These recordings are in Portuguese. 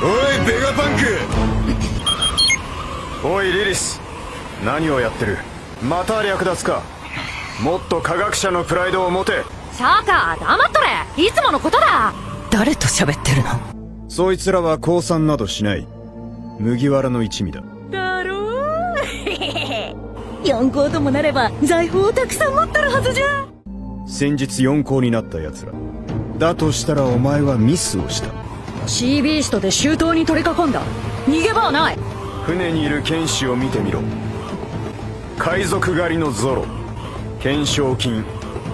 おいベガパンク。おいリリス、何をやってる。また略奪か。もっと科学者のプライドを持て。シャーカー黙っとれ、いつものことだ。誰と喋ってるの？そいつらは降参などしない。麦わらの一味だ。だろう四皇ともなれば財宝をたくさん持ってるはずじゃ。先日四皇になった奴らだとしたら、お前はミスをした。シービーストで周到に取り囲んだ。逃げ場はない。船にいる剣士を見てみろ。海賊狩りのゾロ、懸賞金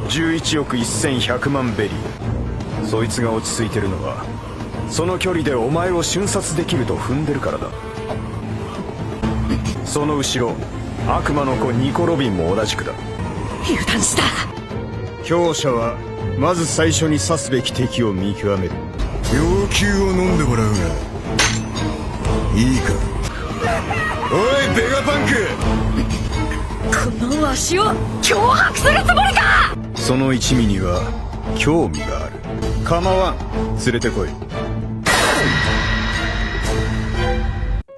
11億1100万ベリー。そいつが落ち着いてるのは、その距離でお前を瞬殺できると踏んでるからだ。その後ろ、悪魔の子ニコ・ロビンも同じくだ。油断した。強者はまず最初に刺すべき敵を見極める。要求を飲んでもらうがいいか。おいベガパンク、このわしを脅迫するつもりか。その一味には興味がある。構わん、連れてこい。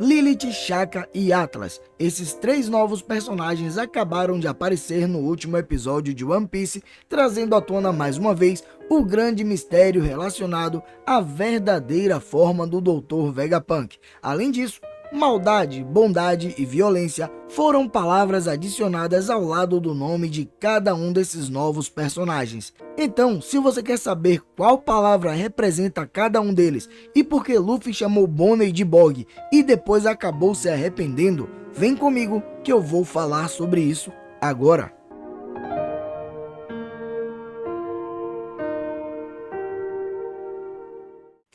Lilith, Shaka e Atlas. Esses três novos personagens acabaram de aparecer no último episódio de One Piece, trazendo à tona mais uma vez o grande mistério relacionado à verdadeira forma do Dr. Vegapunk. Além disso, maldade, bondade e violência foram palavras adicionadas ao lado do nome de cada um desses novos personagens. Então, se você quer saber qual palavra representa cada um deles e por que Luffy chamou Bonnie de Bog e depois acabou se arrependendo, vem comigo que eu vou falar sobre isso agora.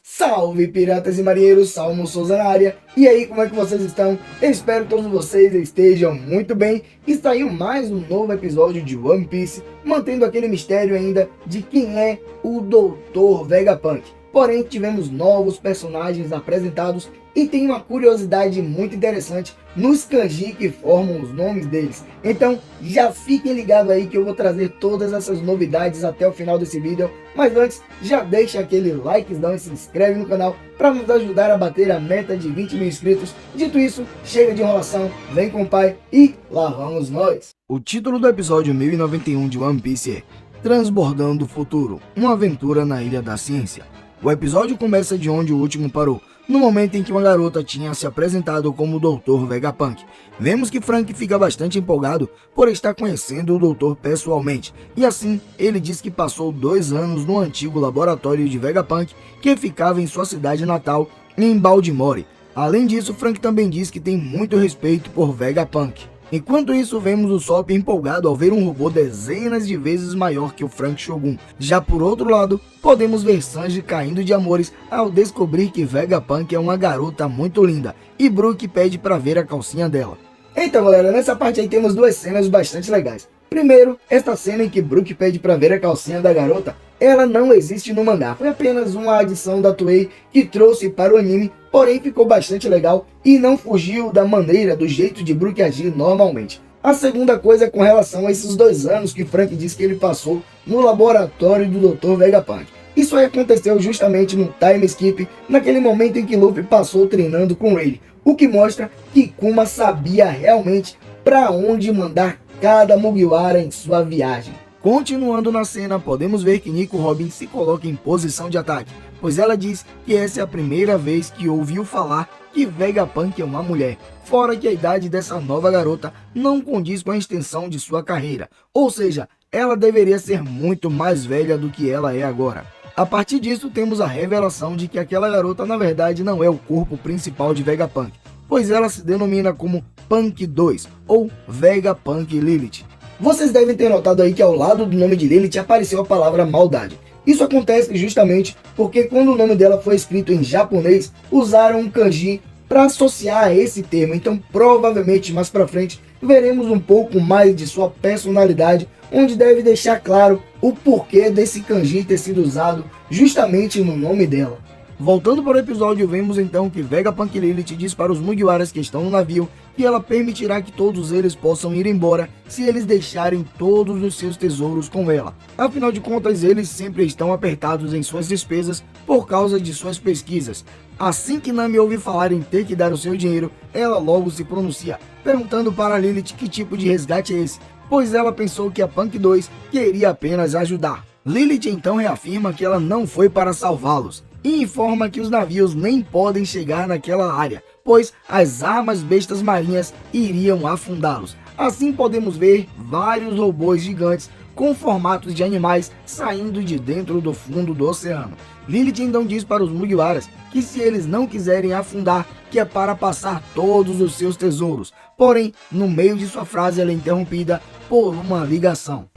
Salve piratas e marinheiros, Salmo Souza na área. E aí, como é que vocês estão? Eu espero que todos vocês estejam muito bem. E saiu mais um novo episódio de One Piece, mantendo aquele mistério ainda de quem é o Dr. Vegapunk. Porém, tivemos novos personagens apresentados e tem uma curiosidade muito interessante nos kanji que formam os nomes deles. Então, já fiquem ligados aí que eu vou trazer todas essas novidades até o final desse vídeo. Mas antes, já deixa aquele likezão e se inscreve no canal para nos ajudar a bater a meta de 20 mil inscritos. Dito isso, chega de enrolação, vem com o pai e lá vamos nós. O título do episódio 1091 de One Piece é Transbordando o Futuro, uma aventura na Ilha da Ciência. O episódio começa de onde o último parou, no momento em que uma garota tinha se apresentado como o Dr. Vegapunk. Vemos que Frank fica bastante empolgado por estar conhecendo o doutor pessoalmente, e assim ele diz que passou 2 anos no antigo laboratório de Vegapunk que ficava em sua cidade natal, em Baltimore. Além disso, Frank também diz que tem muito respeito por Vegapunk. Enquanto isso, vemos o Sop empolgado ao ver um robô dezenas de vezes maior que o Frank Shogun. Já por outro lado, podemos ver Sanji caindo de amores ao descobrir que Vegapunk é uma garota muito linda e Brook pede para ver a calcinha dela. Então galera, nessa parte aí temos 2 cenas bastante legais. Primeiro, esta cena em que Brook pede para ver a calcinha da garota, ela não existe no mangá, foi apenas uma adição da Toei que trouxe para o anime, porém ficou bastante legal e não fugiu da maneira, do jeito de Brook agir normalmente. A segunda coisa é com relação a esses 2 anos que Frank diz que ele passou no laboratório do Dr. Vegapunk. Isso aí aconteceu justamente no time skip, naquele momento em que Luffy passou treinando com Rayleigh, o que mostra que Kuma sabia realmente para onde mandar cada Mugiwara em sua viagem. Continuando na cena, podemos ver que Nico Robin se coloca em posição de ataque, pois ela diz que essa é a primeira vez que ouviu falar que Vegapunk é uma mulher, fora que a idade dessa nova garota não condiz com a extensão de sua carreira, ou seja, ela deveria ser muito mais velha do que ela é agora. A partir disso, temos a revelação de que aquela garota na verdade não é o corpo principal de Vegapunk, pois ela se denomina como Punk 2 ou Vegapunk Lilith. Vocês devem ter notado aí que ao lado do nome de Lilith apareceu a palavra maldade. Isso acontece justamente porque quando o nome dela foi escrito em japonês, usaram um kanji para associar a esse termo. Então provavelmente mais para frente veremos um pouco mais de sua personalidade, onde deve deixar claro o porquê desse kanji ter sido usado justamente no nome dela. Voltando para o episódio, vemos então que Vegapunk Lilith diz para os Mugiwaras que estão no navio que ela permitirá que todos eles possam ir embora se eles deixarem todos os seus tesouros com ela. Afinal de contas, eles sempre estão apertados em suas despesas por causa de suas pesquisas. Assim que Nami ouve falar em ter que dar o seu dinheiro, ela logo se pronuncia, perguntando para Lilith que tipo de resgate é esse, pois ela pensou que a Punk 2 queria apenas ajudar. Lilith então reafirma que ela não foi para salvá-los e informa que os navios nem podem chegar naquela área, pois as armas bestas marinhas iriam afundá-los. Assim podemos ver vários robôs gigantes com formatos de animais saindo de dentro do fundo do oceano. Lilith então diz para os Mugiwaras que se eles não quiserem afundar, que é para passar todos os seus tesouros. Porém, no meio de sua frase ela é interrompida por uma ligação.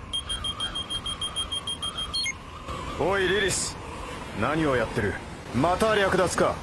Oi, Lilith. 何をやってる? また略奪か?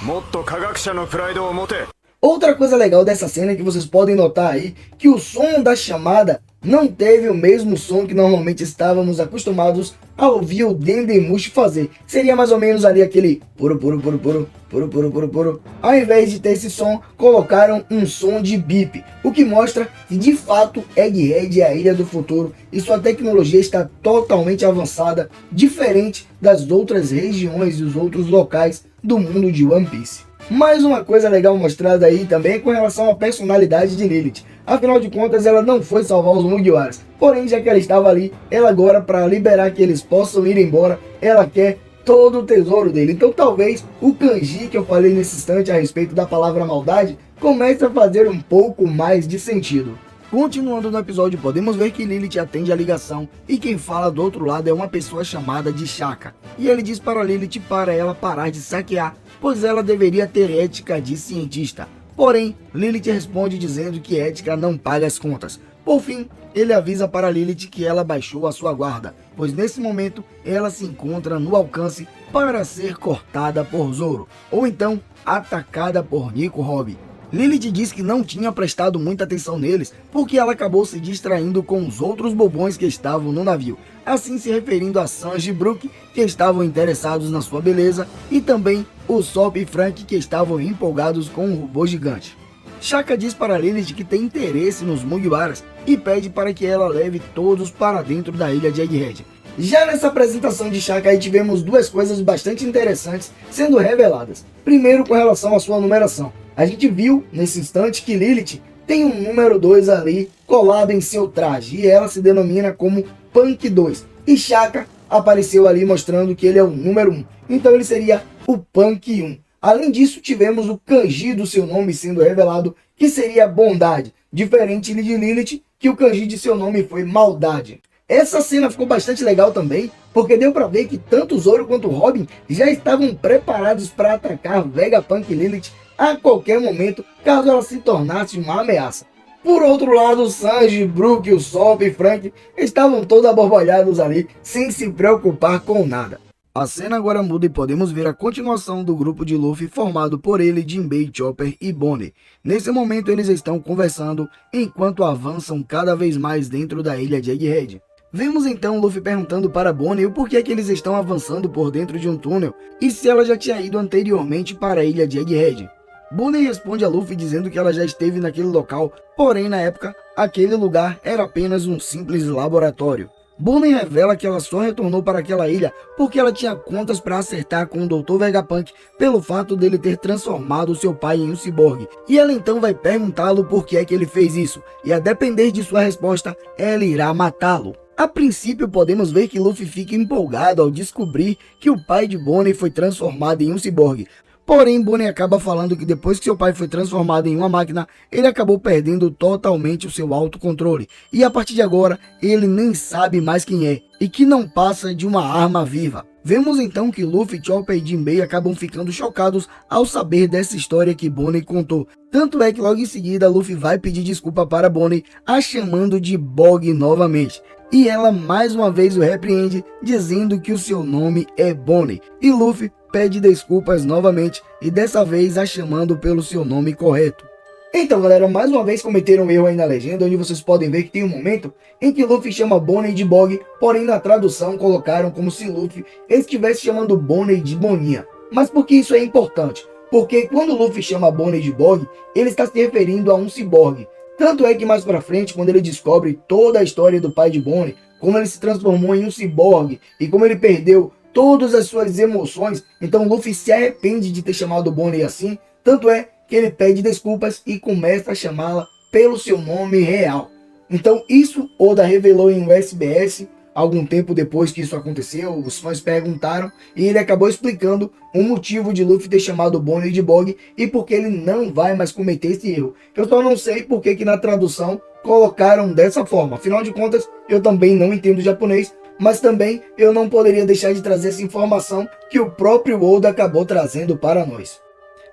もっと科学者のプライドを持て. Outra coisa legal dessa cena é que vocês podem notar aí que o som da chamada não teve o mesmo som que normalmente estávamos acostumados a ouvir o Dendemushi fazer. Seria mais ou menos ali aquele puro puro puro puro puro puro puro puro. Ao invés de ter esse som, colocaram um som de bip, o que mostra que de fato Egghead é a Ilha do Futuro e sua tecnologia está totalmente avançada, diferente das outras regiões e os outros locais do mundo de One Piece. Mais uma coisa legal mostrada aí também é com relação à personalidade de Lilith. Afinal de contas, ela não foi salvar os Mugiwaras. Porém, já que ela estava ali, ela agora, para liberar que eles possam ir embora, ela quer todo o tesouro dele. Então talvez o kanji que eu falei nesse instante a respeito da palavra maldade comece a fazer um pouco mais de sentido. Continuando no episódio, podemos ver que Lilith atende a ligação e quem fala do outro lado é uma pessoa chamada de Shaka. E ele diz para Lilith para ela parar de saquear, pois ela deveria ter ética de cientista. Porém, Lilith responde dizendo que ética não paga as contas. Por fim, ele avisa para Lilith que ela baixou a sua guarda, pois nesse momento ela se encontra no alcance para ser cortada por Zoro, ou então atacada por Nico Robin. Lilith diz que não tinha prestado muita atenção neles, porque ela acabou se distraindo com os outros bobões que estavam no navio, assim se referindo a Sanji e Brook, que estavam interessados na sua beleza, e também o Sop e Frank, que estavam empolgados com o robô gigante. Shaka diz para Lilith que tem interesse nos Mugiwaras e pede para que ela leve todos para dentro da ilha de Egghead. Já nessa apresentação de Shaka aí tivemos duas coisas bastante interessantes sendo reveladas. Primeiro, com relação à sua numeração. A gente viu nesse instante que Lilith tem um número 2 ali colado em seu traje e ela se denomina como Punk 2. E Shaka apareceu ali mostrando que ele é o número 1. Então ele seria o Punk 1. Além disso, tivemos o kanji do seu nome sendo revelado, que seria bondade, diferente de Lilith, que o kanji de seu nome foi maldade. Essa cena ficou bastante legal também, porque deu pra ver que tanto Zoro quanto Robin já estavam preparados para atacar Vegapunk Lilith a qualquer momento, caso ela se tornasse uma ameaça. Por outro lado, Sanji, Brook, Usopp e Frank estavam todos aborbalhados ali, sem se preocupar com nada. A cena agora muda e podemos ver a continuação do grupo de Luffy formado por ele, Jinbei, Chopper e Bonnie. Nesse momento eles estão conversando enquanto avançam cada vez mais dentro da ilha de Egghead. Vemos então Luffy perguntando para Bonnie o porquê que eles estão avançando por dentro de um túnel e se ela já tinha ido anteriormente para a ilha de Egghead. Bonnie responde a Luffy dizendo que ela já esteve naquele local, porém na época, aquele lugar era apenas um simples laboratório. Bonnie revela que ela só retornou para aquela ilha porque ela tinha contas para acertar com o Dr. Vegapunk pelo fato dele ter transformado seu pai em um ciborgue. E ela então vai perguntá-lo por que é que ele fez isso, e a depender de sua resposta, ela irá matá-lo. A princípio podemos ver que Luffy fica empolgado ao descobrir que o pai de Bonnie foi transformado em um ciborgue. Porém, Bonnie acaba falando que depois que seu pai foi transformado em uma máquina, ele acabou perdendo totalmente o seu autocontrole. E a partir de agora, ele nem sabe mais quem é, e que não passa de uma arma viva. Vemos então que Luffy, Chopper e Jinbei acabam ficando chocados ao saber dessa história que Bonnie contou. Tanto é que logo em seguida, Luffy vai pedir desculpa para Bonnie, a chamando de Bog novamente. E ela mais uma vez o repreende, dizendo que o seu nome é Bonnie. E Luffy pede desculpas novamente, e dessa vez a chamando pelo seu nome correto. Então galera, mais uma vez cometeram um erro aí na legenda, onde vocês podem ver que tem um momento em que Luffy chama Bonnie de Bog, porém na tradução colocaram como se Luffy estivesse chamando Bonnie de Boninha. Mas por que isso é importante? Porque quando o Luffy chama Bonnie de Bog, ele está se referindo a um ciborgue. Tanto é que mais pra frente, quando ele descobre toda a história do pai de Bonnie, como ele se transformou em um ciborgue e como ele perdeu todas as suas emoções, então Luffy se arrepende de ter chamado Bonnie assim, tanto é que ele pede desculpas e começa a chamá-la pelo seu nome real. Então isso Oda revelou em um SBS algum tempo depois que isso aconteceu. Os fãs perguntaram e ele acabou explicando o motivo de Luffy ter chamado Bonnie de Bog e porque ele não vai mais cometer esse erro. Eu só não sei porque que na tradução colocaram dessa forma. Afinal de contas, eu também não entendo japonês, mas também eu não poderia deixar de trazer essa informação que o próprio Oda acabou trazendo para nós.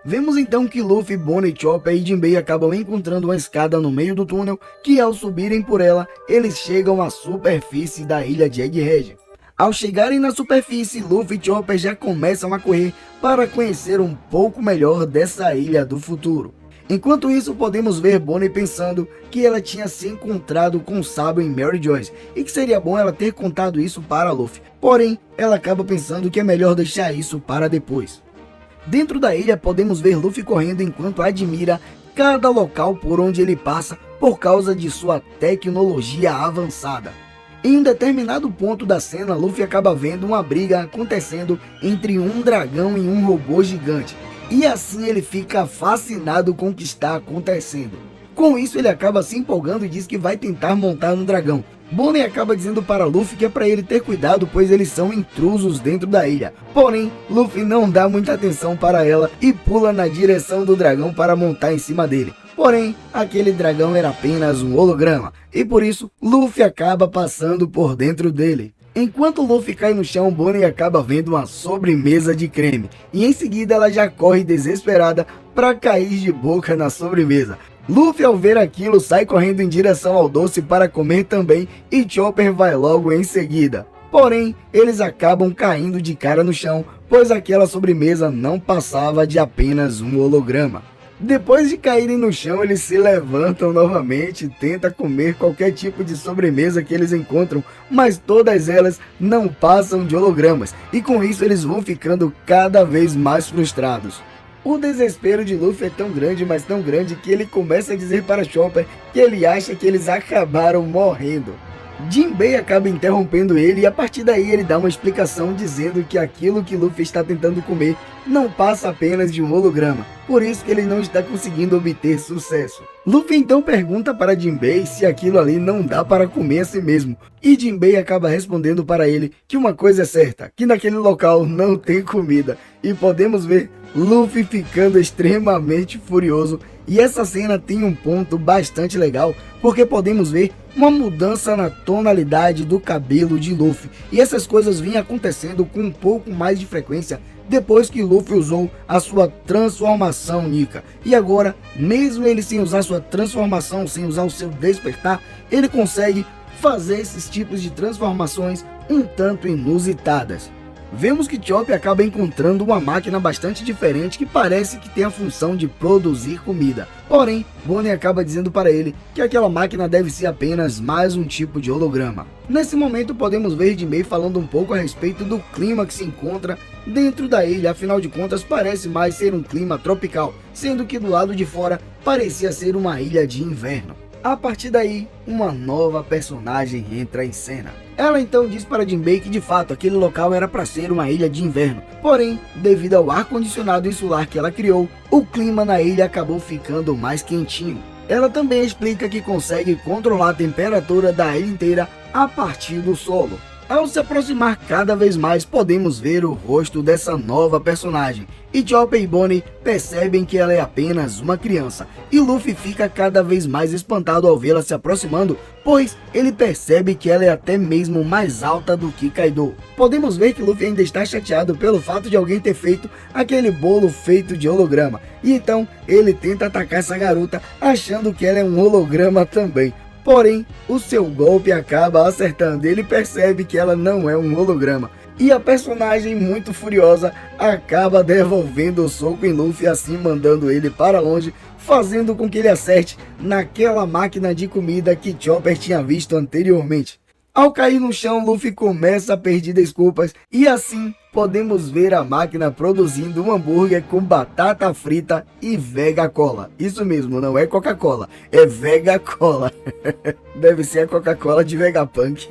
Vemos então que Luffy, Bonnie, Chopper e Jinbei acabam encontrando uma escada no meio do túnel, que ao subirem por ela, eles chegam à superfície da ilha de Egghead. Ao chegarem na superfície, Luffy e Chopper já começam a correr para conhecer um pouco melhor dessa ilha do futuro. Enquanto isso, podemos ver Bonnie pensando que ela tinha se encontrado com o Sabo em Mary Joyce e que seria bom ela ter contado isso para Luffy. Porém, ela acaba pensando que é melhor deixar isso para depois. Dentro da ilha podemos ver Luffy correndo enquanto admira cada local por onde ele passa por causa de sua tecnologia avançada. Em um determinado ponto da cena, Luffy acaba vendo uma briga acontecendo entre um dragão e um robô gigante. E assim ele fica fascinado com o que está acontecendo. Com isso ele acaba se empolgando e diz que vai tentar montar no dragão. Bonnie acaba dizendo para Luffy que é para ele ter cuidado, pois eles são intrusos dentro da ilha. Porém, Luffy não dá muita atenção para ela e pula na direção do dragão para montar em cima dele. Porém, aquele dragão era apenas um holograma, e por isso, Luffy acaba passando por dentro dele. Enquanto Luffy cai no chão, Bonnie acaba vendo uma sobremesa de creme, e em seguida ela já corre desesperada para cair de boca na sobremesa. Luffy, ao ver aquilo, sai correndo em direção ao doce para comer também, e Chopper vai logo em seguida. Porém, eles acabam caindo de cara no chão, pois aquela sobremesa não passava de apenas um holograma. Depois de caírem no chão, eles se levantam novamente e tentam comer qualquer tipo de sobremesa que eles encontram, mas todas elas não passam de hologramas, e com isso eles vão ficando cada vez mais frustrados. O desespero de Luffy é tão grande, mas tão grande, que ele começa a dizer para Chopper que ele acha que eles acabaram morrendo. Jinbei acaba interrompendo ele e a partir daí ele dá uma explicação dizendo que aquilo que Luffy está tentando comer não passa apenas de um holograma, por isso que ele não está conseguindo obter sucesso. Luffy então pergunta para Jinbei se aquilo ali não dá para comer a si mesmo, e Jinbei acaba respondendo para ele que uma coisa é certa, que naquele local não tem comida, e podemos ver Luffy ficando extremamente furioso. E essa cena tem um ponto bastante legal, porque podemos ver uma mudança na tonalidade do cabelo de Luffy, e essas coisas vinham acontecendo com um pouco mais de frequência depois que Luffy usou a sua transformação Nika. E agora, mesmo ele sem usar sua transformação, sem usar o seu despertar, ele consegue fazer esses tipos de transformações um tanto inusitadas. Vemos que Chopper acaba encontrando uma máquina bastante diferente que parece que tem a função de produzir comida. Porém, Bonnie acaba dizendo para ele que aquela máquina deve ser apenas mais um tipo de holograma. Nesse momento podemos ver Jinbei falando um pouco a respeito do clima que se encontra dentro da ilha, afinal de contas parece mais ser um clima tropical, sendo que do lado de fora parecia ser uma ilha de inverno. A partir daí, uma nova personagem entra em cena. Ela então diz para Jinbei que de fato aquele local era para ser uma ilha de inverno, porém, devido ao ar-condicionado insular que ela criou, o clima na ilha acabou ficando mais quentinho. Ela também explica que consegue controlar a temperatura da ilha inteira a partir do solo. Ao se aproximar cada vez mais, podemos ver o rosto dessa nova personagem, e Chopper e Bonnie percebem que ela é apenas uma criança, e Luffy fica cada vez mais espantado ao vê-la se aproximando, pois ele percebe que ela é até mesmo mais alta do que Kaido. Podemos ver que Luffy ainda está chateado pelo fato de alguém ter feito aquele bolo feito de holograma, e então ele tenta atacar essa garota achando que ela é um holograma também. Porém, o seu golpe acaba acertando e ele percebe que ela não é um holograma. E a personagem, muito furiosa, acaba devolvendo o soco em Luffy, assim mandando ele para longe, fazendo com que ele acerte naquela máquina de comida que Chopper tinha visto anteriormente. Ao cair no chão, Luffy começa a pedir desculpas e assim podemos ver a máquina produzindo um hambúrguer com batata frita e Vega Cola. Isso mesmo, não é Coca-Cola, é Vega Cola. Deve ser a Coca-Cola de Vegapunk.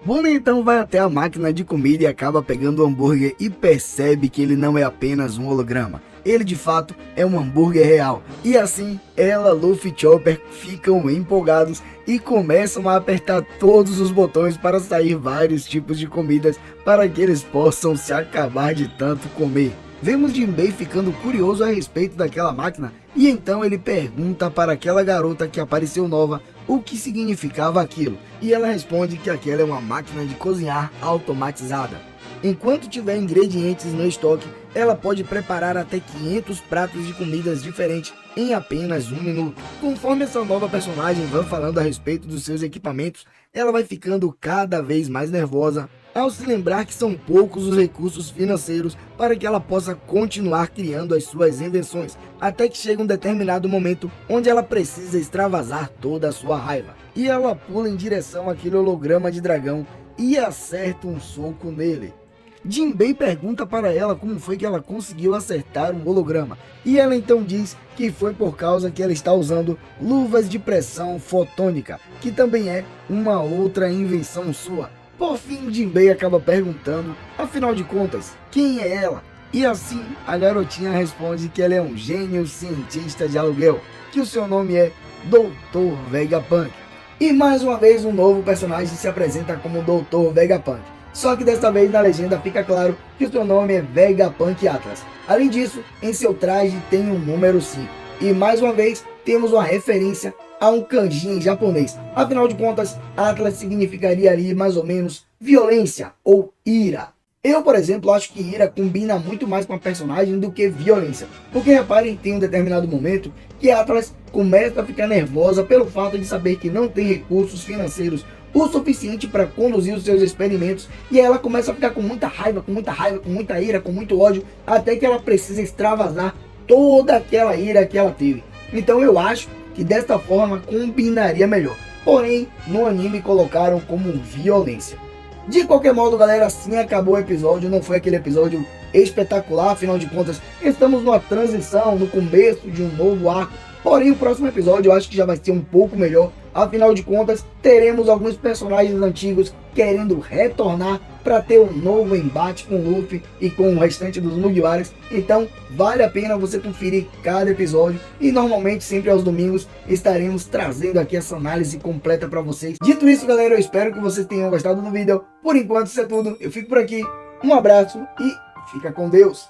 Bonnie então vai até a máquina de comida e acaba pegando o hambúrguer e percebe que ele não é apenas um holograma. Ele de fato é um hambúrguer real. E assim, ela, Luffy e Chopper ficam empolgados e começam a apertar todos os botões para sair vários tipos de comidas para que eles possam se acabar de tanto comer. Vemos Jinbei ficando curioso a respeito daquela máquina e então ele pergunta para aquela garota que apareceu nova o que significava aquilo. E ela responde que aquela é uma máquina de cozinhar automatizada. Enquanto tiver ingredientes no estoque, ela pode preparar até 500 pratos de comidas diferentes em apenas 1 minuto. Conforme essa nova personagem vai falando a respeito dos seus equipamentos, ela vai ficando cada vez mais nervosa ao se lembrar que são poucos os recursos financeiros para que ela possa continuar criando as suas invenções, até que chega um determinado momento onde ela precisa extravasar toda a sua raiva. E ela pula em direção àquele holograma de dragão e acerta um soco nele. Jinbei pergunta para ela como foi que ela conseguiu acertar um holograma, e ela então diz que foi por causa que ela está usando luvas de pressão fotônica, que também é uma outra invenção sua. Por fim, Jinbei acaba perguntando, afinal de contas, quem é ela? E assim, a garotinha responde que ela é um gênio cientista de aluguel, que o seu nome é Dr. Vegapunk. E mais uma vez um novo personagem se apresenta como Dr. Vegapunk. Só que desta vez na legenda fica claro que o seu nome é Vegapunk Atlas. Além disso, em seu traje tem um número 5. E mais uma vez temos uma referência a um kanji em japonês. Afinal de contas, Atlas significaria ali mais ou menos violência ou ira. Eu, por exemplo, acho que ira combina muito mais com a personagem do que violência. Porque reparem, tem um determinado momento que Atlas começa a ficar nervosa pelo fato de saber que não tem recursos financeiros o suficiente para conduzir os seus experimentos, e ela começa a ficar com muita raiva, com muita ira, com muito ódio, até que ela precisa extravasar toda aquela ira que ela teve. Então eu acho que desta forma combinaria melhor. Porém, no anime colocaram como violência. De qualquer modo, galera, assim acabou o episódio. Não foi aquele episódio espetacular, afinal de contas, estamos numa transição, no começo de um novo arco. Porém, o próximo episódio eu acho que já vai ser um pouco melhor. Afinal de contas, teremos alguns personagens antigos querendo retornar para ter um novo embate com o Luffy e com o restante dos Mugiwaras. Então, vale a pena você conferir cada episódio. E normalmente, sempre aos domingos, estaremos trazendo aqui essa análise completa para vocês. Dito isso, galera, eu espero que vocês tenham gostado do vídeo. Por enquanto, isso é tudo. Eu fico por aqui. Um abraço e fica com Deus.